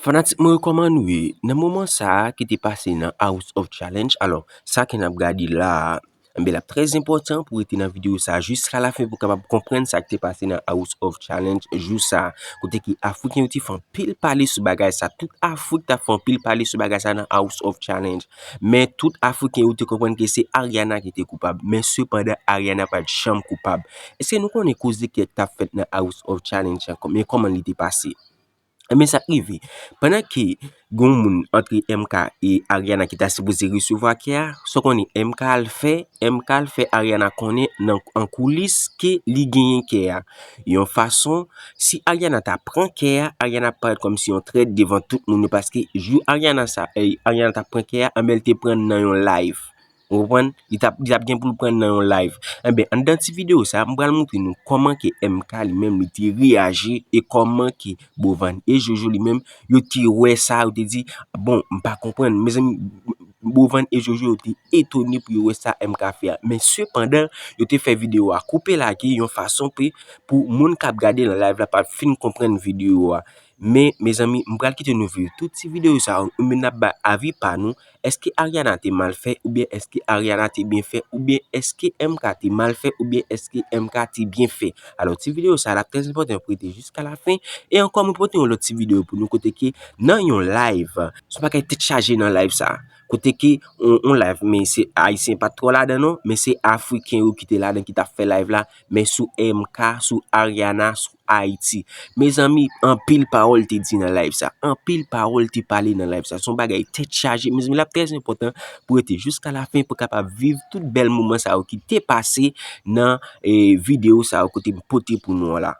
Fanatik mwen rekoman nou nan mouman sa ki te pase nan House of Challenge. Alors, sa ki nan ap gade la, la trez important pou ete nan video sa jiska la fin pou kapab kompren sa ki te pase nan House of Challenge. Jou sa, kote ki Afriken yo ti fan pil pale sou bagay sa. Tout Afrik ta fan pil pale sou bagay sa nan House of Challenge. Men tout Afriken yo te kompren ke se Ariana ki te koupab. Men sepanda Ariana pa di chanm koupab. Eske nou konen koze ki ta fet nan House of Challenge men koman li te pase? Mais ça arrive. Pendant que gon moun entre MK et Ariana qui t'a supposé recevoir Kia, ce qu'on est MK le fait Ariana connaît en coulisses que li gagne Kia. Yon façon si Ariana t'a prend Kia, Ariana parle comme si on traite devant tout le monde parce que jou Ariana t'a prend Kia, elle te prend dans yon live. Vous comprenez? Il t'a bien pour le prendre dans un live. Eh bien, dans cette vidéo, ça va nous montrer nous comment que MK lui-même il réagi et comment que Bovan et Jojo lui-même il ti ouais ça, il te dit bon, pas comprendre mes amis Bovan et Jojo étaient étonnés pour ouais ça MK faire. Mais cependant, il te fait vidéo à couper la qui une façon pour moun k'ap regarder dans live là pas fin comprendre vidéo. Mais mes amis, m'bral quitter nous vivre toutes ces vidéos ça n'a pas avis pas nous. Est-ce que Ariana t'est mal fait ou bien est-ce que Ariana t'est bien fait ou bien est-ce que MK t'est mal fait ou bien est-ce que MK t'est bien fait? Alors cette vidéo ça la très important pour être jusqu'à la fin et encore nous porter une autre vidéo pour nous côté qui dans yon live. C'est pas qu'elle tête chargé dans live ça. Côté qui on live mais c'est haïtien pas trop là dedans mais c'est africain qui était là qui t'a fait live là mais sous MK sous Ariana sous Haïti. Mes amis, en pile parole te dit dans live ça. En pile parole te parler dans live ça. Son bagay tête chargé. Mes amis, là très important pour être jusqu'à la fin pour capable vivre tout bel moment ça qui t'est passé dans vidéo ça côté poté pour nous là.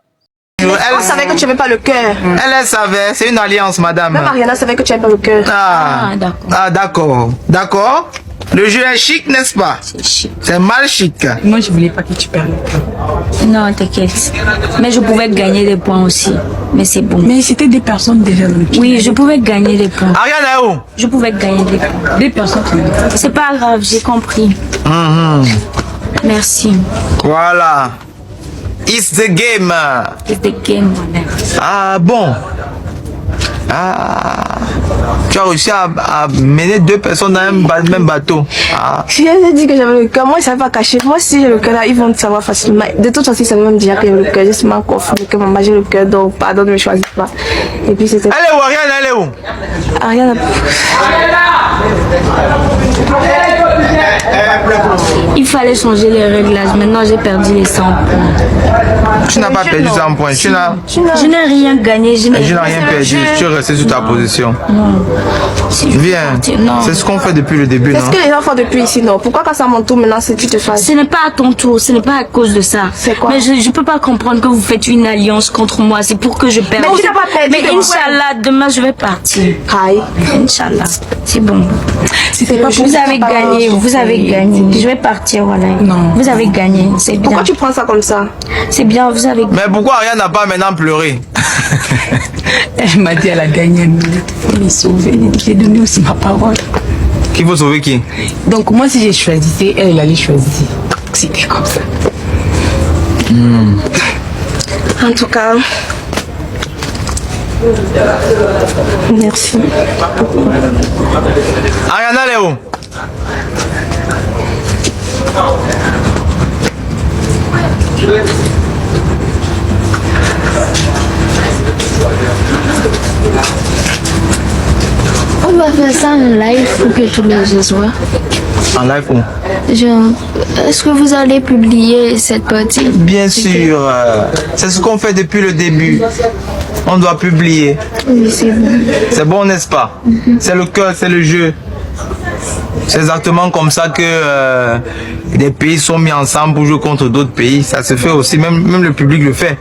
Elle savait que tu n'avais pas le cœur. Elle savait, c'est une alliance, madame. Même Ariana savait que tu n'avais pas le cœur. D'accord. Ah, d'accord. D'accord. Le jeu est chic, n'est-ce pas? C'est chic. C'est mal chic. Moi, je voulais pas que tu perdes. Non, t'inquiète. Mais je pouvais gagner des points aussi. Mais c'est bon. Mais c'était des personnes déjà dans le tunnel. Oui, je pouvais gagner des points. Ariane est où? Je pouvais gagner des points. Des personnes qui... C'est pas grave, j'ai compris. Merci. Voilà. It's the game. It's the game, mon Ah bon. Ah. Tu as réussi à mener deux personnes dans un même bateau. Ah. Si elle a dit que j'avais le cœur, moi je ne savais pas cacher. Moi si j'ai le cœur là, ils vont le savoir facilement. De toute façon, ils savaient même déjà que j'ai le cœur. Juste ma coffre, que maman j'ai le cœur, donc pardon de me choisir pas. Et puis c'était... Elle est où Ariane? Elle est où? Ariane Il fallait changer les réglages. Maintenant, j'ai perdu les 100 points. Tu n'as pas perdu 100 points. Je n'ai rien gagné. Je n'ai rien perdu. Tu es resté sur ta position. Non. Viens. C'est ce qu'on fait depuis le début, non? C'est ce que les gens font depuis ici, non? Pourquoi quand c'est à mon tour maintenant, tu te fasses? Ce n'est pas à ton tour, ce n'est pas à cause de ça. C'est quoi? Mais je ne peux pas comprendre que vous faites une alliance contre moi. C'est pour que je perde. Mais tu n'as pas perdu. Mais Inch'Allah, demain je vais partir. Aïe. Inch'Allah. C'est bon. Vous avez gagné, vous avez gagné. Je vais partir, voilà. Non. Vous avez gagné, c'est bien. Pourquoi tu prends ça comme ça? C'est bien, vous avez gagné. Mais pourquoi Ariane n'a pas maintenant pleuré? Elle m'a dit elle a gagné. Il faut les sauver. J'ai donné aussi ma parole. Qu'il faut sauver qui? Donc moi si j'ai choisi, elle allait choisir. C'était comme ça. En tout cas, merci. Ariane, elle est où? On va faire ça en live pour que tous les gens voient. En live où? Est-ce que vous allez publier cette partie? Bien sûr. C'est ce qu'on fait depuis le début. On doit publier. Oui, c'est bon. C'est bon, n'est-ce pas? C'est le cœur, c'est le jeu. C'est exactement comme ça que des pays sont mis ensemble pour jouer contre d'autres pays. Ça se fait aussi, même le public le fait.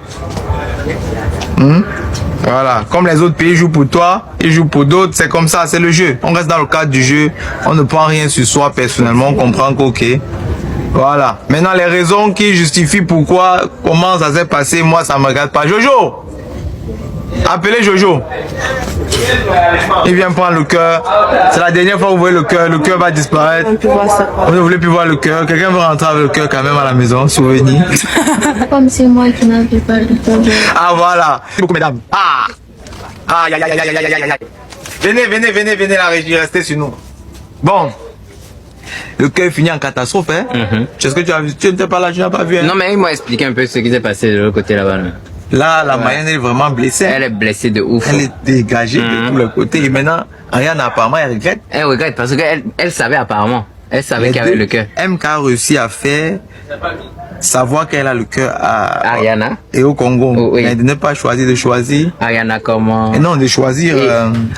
Voilà, comme les autres pays jouent pour toi, ils jouent pour d'autres, c'est comme ça, c'est le jeu. On reste dans le cadre du jeu, on ne prend rien sur soi personnellement, on comprend qu'ok. Voilà, maintenant les raisons qui justifient pourquoi, comment ça s'est passé, moi ça ne me regarde pas. Jojo! Appelez Jojo. Il vient prendre le cœur. C'est la dernière fois que vous voyez le cœur va disparaître. Vous ne voulez plus voir le cœur. Quelqu'un veut rentrer avec le cœur quand même à la maison, souvenir. Comme c'est moi qui n'avais pas le cœur. Ah voilà. Beaucoup mesdames. Ah. Aïe, aïe, aïe, aïe, aïe, aïe, aïe. Venez, la régie, restez sur nous. Bon. Le cœur finit en catastrophe, hein. Est-ce que tu as vu? Tu n'étais pas là, tu n'as pas vu, hein? Non, mais il m'a expliqué un peu ce qui s'est passé de l'autre côté là-bas. Là, la Mayenne est vraiment blessée. Elle est blessée de ouf. Elle est dégagée de tous les côtés. Et maintenant, Ariane, apparemment, elle regrette. Elle regrette parce qu'elle savait apparemment. Elle savait qu'elle avait le cœur. MK a réussi à faire savoir qu'elle a le cœur à Ariana. Et au Congo. Oh, oui. Mais de ne pas choisir de choisir. Ariana comment? Et non, de choisir.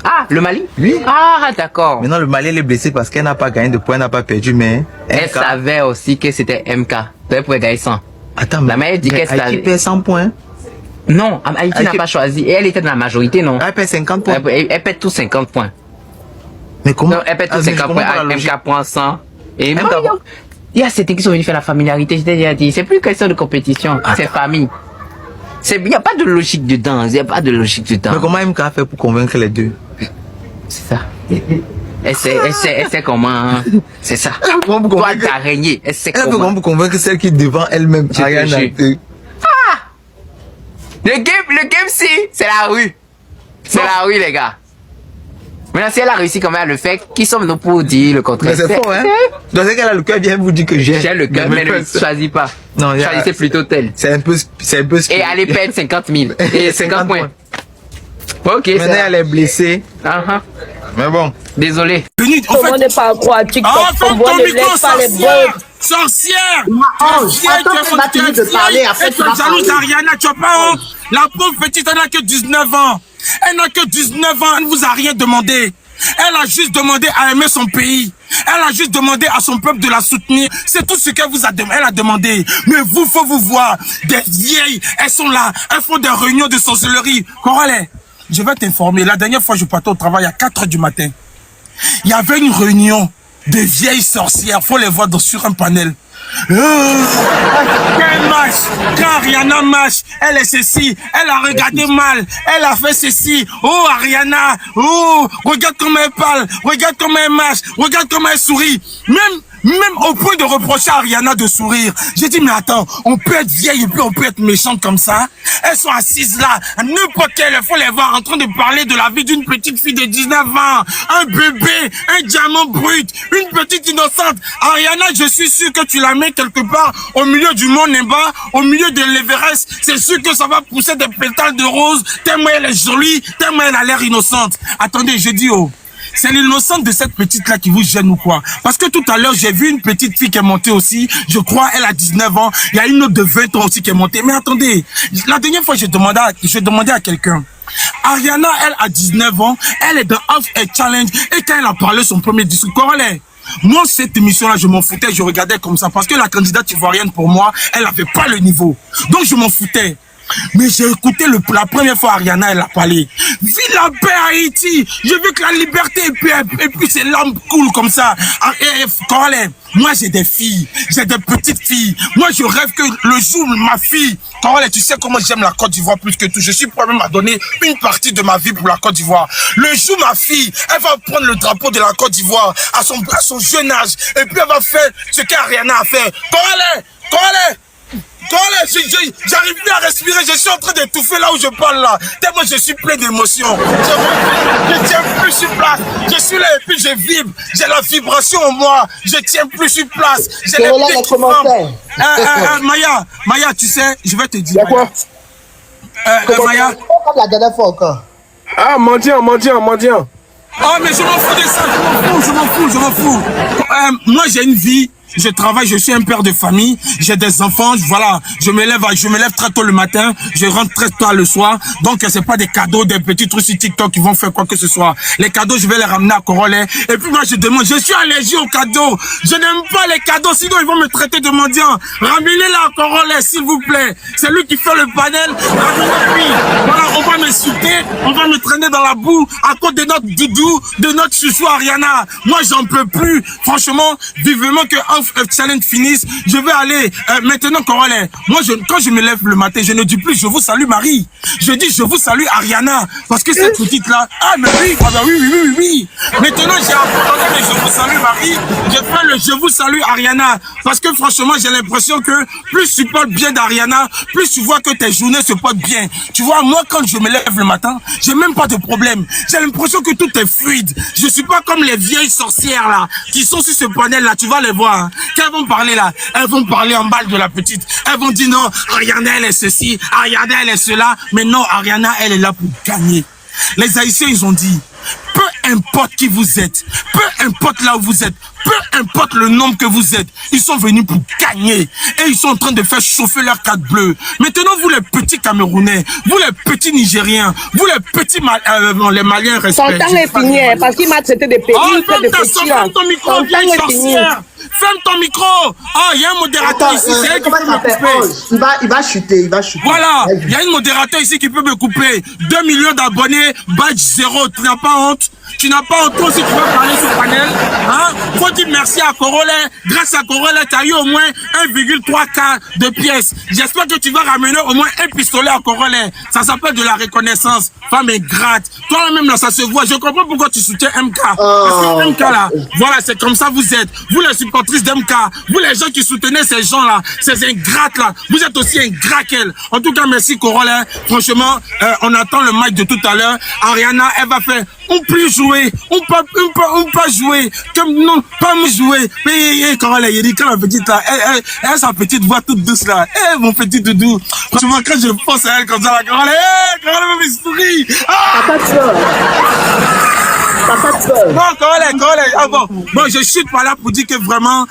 Ah, le Mali? Oui. Ah, d'accord. Maintenant, le Mali, elle est blessée parce qu'elle n'a pas gagné de points, elle n'a pas perdu, mais. Elle savait aussi que c'était MK. Elle pouvait gagner 100. Attends, la mère dit qu'elle savait. Haïti perd 100 points. Non, Haïti n'a pas choisi. Et elle était dans la majorité, non? Elle perd 50 points. Elle perd tous 50 points. Mais comment? Non, elle perd tous 50 points. MK prend 100. Et même il y a certains qui sont venus faire la familiarité. Je t'ai déjà dit, c'est plus question de compétition, c'est famille. Il n'y a pas de logique dedans. Il n'y a pas de logique dedans. Mais comment MK a fait pour convaincre les deux? C'est ça. Elle sait comment. C'est ça. Toi, t'as régné. Elle sait comment. Elle peut comment convaincre celle qui est devant elle-même. Ah! Le game, c'est la rue. C'est la rue, les gars. Maintenant, si elle a réussi quand même à le faire, qui sommes-nous pour dire le contraire? Mais c'est faux, hein? Donc, c'est qu'elle a le cœur, bien vous dire que j'ai. J'ai le cœur, mais ne choisis pas. Non, choisissez plutôt tel. C'est un peu. Et allez perdre 50 000. Et 50 points. Ok, maintenant, elle est blessée. Mais bon. Désolé. Comment ne pas croire TikTok? On voit ne laisse pas les bons. Sorcière! Attends qu'elle va finir de parler, après tu vas jalouse d'Ariana, tu as pas honte? La pauvre petite, elle n'a que 19 ans. Elle n'a que 19 ans, elle ne vous a rien demandé. Elle a juste demandé à aimer son pays. Elle a juste demandé à son peuple de la soutenir. C'est tout ce qu'elle vous a elle a demandé. Mais vous, faut vous voir. Des vieilles, elles sont là. Elles font des réunions de sorcellerie. Coralie, je vais t'informer. La dernière fois, je partais au travail à 4 h du matin. Il y avait une réunion de vieilles sorcières. Faut les voir sur un panel. Quel match! Quand Ariana marche, elle est ceci, elle a regardé mal, elle a fait ceci. Oh Ariana, oh, regarde comment elle parle, regarde comment elle marche, regarde comment elle sourit. Même au point de reprocher à Ariana de sourire. J'ai dit, mais attends, on peut être vieille et puis on peut être méchante comme ça. Elles sont assises là, n'importe quelle, il faut les voir en train de parler de la vie d'une petite fille de 19 ans. Un bébé, un diamant brut, une petite innocente. Ariana, je suis sûr que tu la mets quelque part au milieu du Mont Nemba, au milieu de l'Everest. C'est sûr que ça va pousser des pétales de rose, tellement elle est jolie, tellement elle a l'air innocente. Attendez, je dis, oh. C'est l'innocence de cette petite-là qui vous gêne ou quoi? Parce que tout à l'heure, j'ai vu une petite fille qui est montée aussi. Je crois, elle a 19 ans. Il y a une autre de 20 ans aussi qui est montée. Mais attendez, la dernière fois, j'ai demandé à quelqu'un. Ariana, elle a 19 ans. Elle est dans Off a Challenge. Et quand elle a parlé son premier discours, Coralie, moi, cette émission-là, je m'en foutais. Je regardais comme ça. Parce que la candidate ivoirienne, pour moi, elle n'avait pas le niveau. Donc, je m'en foutais. Mais j'ai écouté la première fois Ariana, elle a parlé. Vive la paix à Haïti. Je veux que la liberté et puis c'est l'homme cool comme ça. Coralie, moi j'ai des filles, j'ai des petites filles. Moi je rêve que le jour ma fille, Coralie, tu sais comment j'aime la Côte d'Ivoire plus que tout. Je suis prêt même à donner une partie de ma vie pour la Côte d'Ivoire. Le jour ma fille, elle va prendre le drapeau de la Côte d'Ivoire à son jeune âge. Et puis elle va faire ce qu'Ariana a fait. Coralie, j'arrive plus à respirer, je suis en train d'étouffer là où je parle là. Tellement je suis plein d'émotions. Je tiens plus sur place. Je suis là et puis je vibre. J'ai la vibration en moi. Je tiens plus sur place. J'ai les pieds qui flambent. Maya, tu sais, je vais te dire. Quoi? Maya. La dernière fois encore. Ah, mendiant. Oh, mais je m'en fous de ça. Je m'en fous. Moi, j'ai une vie. Je travaille, je suis un père de famille, j'ai des enfants, voilà, je me lève très tôt le matin, je rentre très tard le soir, donc c'est pas des cadeaux, des petits trucs sur TikTok qui vont faire quoi que ce soit. Les cadeaux, je vais les ramener à Coralie, et puis moi je demande, je suis allergique aux cadeaux, je n'aime pas les cadeaux, sinon ils vont me traiter de mendiant. Ramenez-les à Coralie, s'il vous plaît, c'est lui qui fait le panel, ramenez-lui, voilà, on va m'insulter, on va me traîner dans la boue, à cause de notre doudou, de notre chouchou Ariana. Moi j'en peux plus, franchement, vivement que of Challenge finisse, je vais aller maintenant Corollaire. Moi, quand je me lève le matin, je ne dis plus je vous salue Marie. Je dis je vous salue Ariana. Parce que cette petite-là, ah mais oui, ah bah oui. Maintenant, j'ai abandonné le je vous salue Marie. Je fais le je vous salue Ariana. Parce que franchement, j'ai l'impression que plus tu parles bien d'Ariana, plus tu vois que tes journées se portent bien. Tu vois, moi, quand je me lève le matin, j'ai même pas de problème. J'ai l'impression que tout est fluide. Je suis pas comme les vieilles sorcières là, qui sont sur ce panel là, tu vas les voir. Hein. Quand elles vont parler là, elles vont parler en balle de la petite. Elles vont dire non, Ariana elle est ceci, Ariana elle est cela. Mais non, Ariana elle est là pour gagner. Les Haïtiens ils ont dit, peu importe qui vous êtes, peu importe là où vous êtes, peu importe le nombre que vous êtes, ils sont venus pour gagner. Et ils sont en train de faire chauffer leur carte bleue. Maintenant, vous les petits Camerounais, vous les petits Nigériens, vous les petits les Maliens respectent. Son temps est fini, parce qu'il m'a traité de petit. Ferme ton micro, vieille sorcière. Ferme ton micro. Oh, il y a un modérateur ici, c'est elle qui peut me couper. Il va chuter. Voilà, il y a un modérateur ici qui peut me couper. 2 millions d'abonnés, badge 0, tu n'as pas honte? Tu n'as pas honte si tu veux parler sur le panel, hein? Faut dire merci à Corollaire. Grâce à Corollaire, tu as eu au moins 1,3K de pièces. J'espère que tu vas ramener au moins un pistolet à Corollaire. Ça s'appelle de la reconnaissance. Femme ingrate. Toi-même là, ça se voit. Je comprends pourquoi tu soutiens MK. Parce que MK là, voilà, c'est comme ça vous êtes. Vous les supportrices d'MK, vous les gens qui soutenez ces gens là, ces ingrates là, vous êtes aussi ingrats qu'elle. En tout cas, merci Corollaire. Franchement, on attend le match de tout à l'heure. Ariana, elle va faire, on peut jouer, on peut jouer, comme non, pas me jouer. Mais Corollaire, il dit quand la petite là, elle a sa petite voix toute douce là. Mon petit doudou. Franchement, quand je pense à elle comme ça, la Corollaire, Corollaire me sourit. Ah! T'as pas de peur. Non, Corollaire. Ah bon, je suis pas là pour dire que vraiment,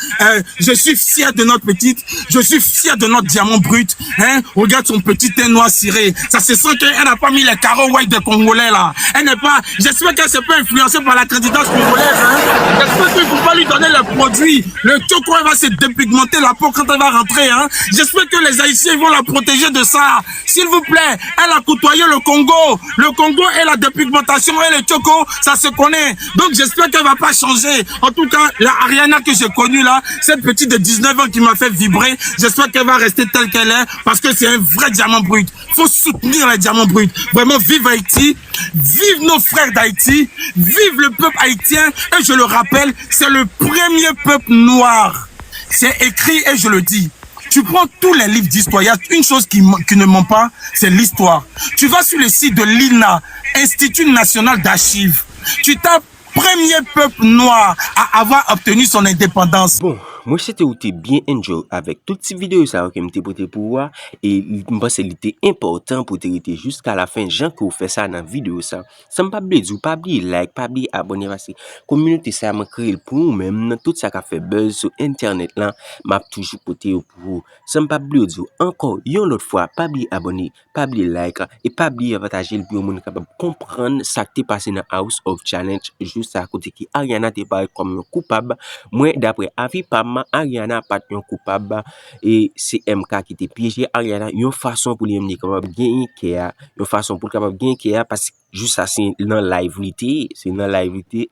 je suis fier de notre petite, je suis fier de notre diamant brut. Hein? Regarde son petit teint noir ciré. Ça se sent qu'elle n'a pas mis les carreaux white des Congolais là. Elle n'est pas. J'espère qu'elle s'est pas influencée par la candidate congolaise. Hein? J'espère qu'il ne faut pas lui donner le produit. Le choco, elle va se dépigmenter la peau quand elle va rentrer. Hein? J'espère que les Haïtiens vont la protéger de ça. S'il vous plaît, elle a côtoyé le Congo. Le Congo et la dépigmentation et le choco, ça se connaît. Donc j'espère qu'elle va pas changer. En tout cas, la Ariana que j'ai connue là, cette petite de 19 ans qui m'a fait vibrer, j'espère qu'elle va rester telle qu'elle est parce que c'est un vrai diamant brut. Faut soutenir les diamants bruts. Vraiment, vive Haïti, vive nos frères d'Haïti, vive le peuple haïtien. Et je le rappelle, c'est le premier peuple noir. C'est écrit et je le dis. Tu prends tous les livres d'histoire, il y a une chose qui ne ment pas, c'est l'histoire. Tu vas sur le site de l'INA, Institut National d'Archives. Tu tapes premier peuple noir à avoir obtenu son indépendance. Bon, moi c'était où t'es bien enjoy avec toutes ces vidéos ça que m'était porté pour voir et je pense que c'était important pour te rester jusqu'à la fin. Jean que vous fait ça dans vidéo ça. Ça me pas oublier pas oublier like, pas oublier abonner parce que communauté ça m'a créé pour nous même tout ça qui a fait buzz sur internet là, m'a toujours porté pour vous. Ça me pas oublier encore une autre fois pas oublier abonner, pas oublier like et pas oublier partager le pour monde capable comprendre ça qui t'est passé dans House of Challenge juste à côté qui Ariana t'est pas comme coupable. Moi d'après avis pas Ariana pas un coupable et c'est MK qui était piégé Ariana une façon pour lui capable gagner care une façon pour capable gagner care parce que juste ça c'est dans liveité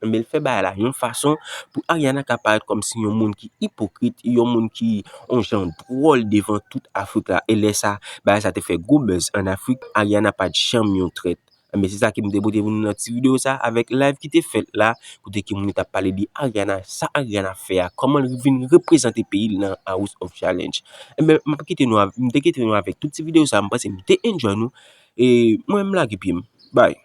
mais il fait bah là une façon pour Ariana capable comme si un monde qui hypocrite un monde qui on genre drôle devant toute Afrique là et laisse ça bah ça te fait gros buzz en Afrique Ariana pas de champion traite. Mais c'est ça qui me déboute pour notre vidéo ça avec live qui était fait là pour que nous t'a parlé de Ariana ça Ariana fait comment il vient représenter pays dans House of Challenge mais m'a quitter nous avec toutes ces vidéos ça me pense me enjoy nous et moi même là qui bye.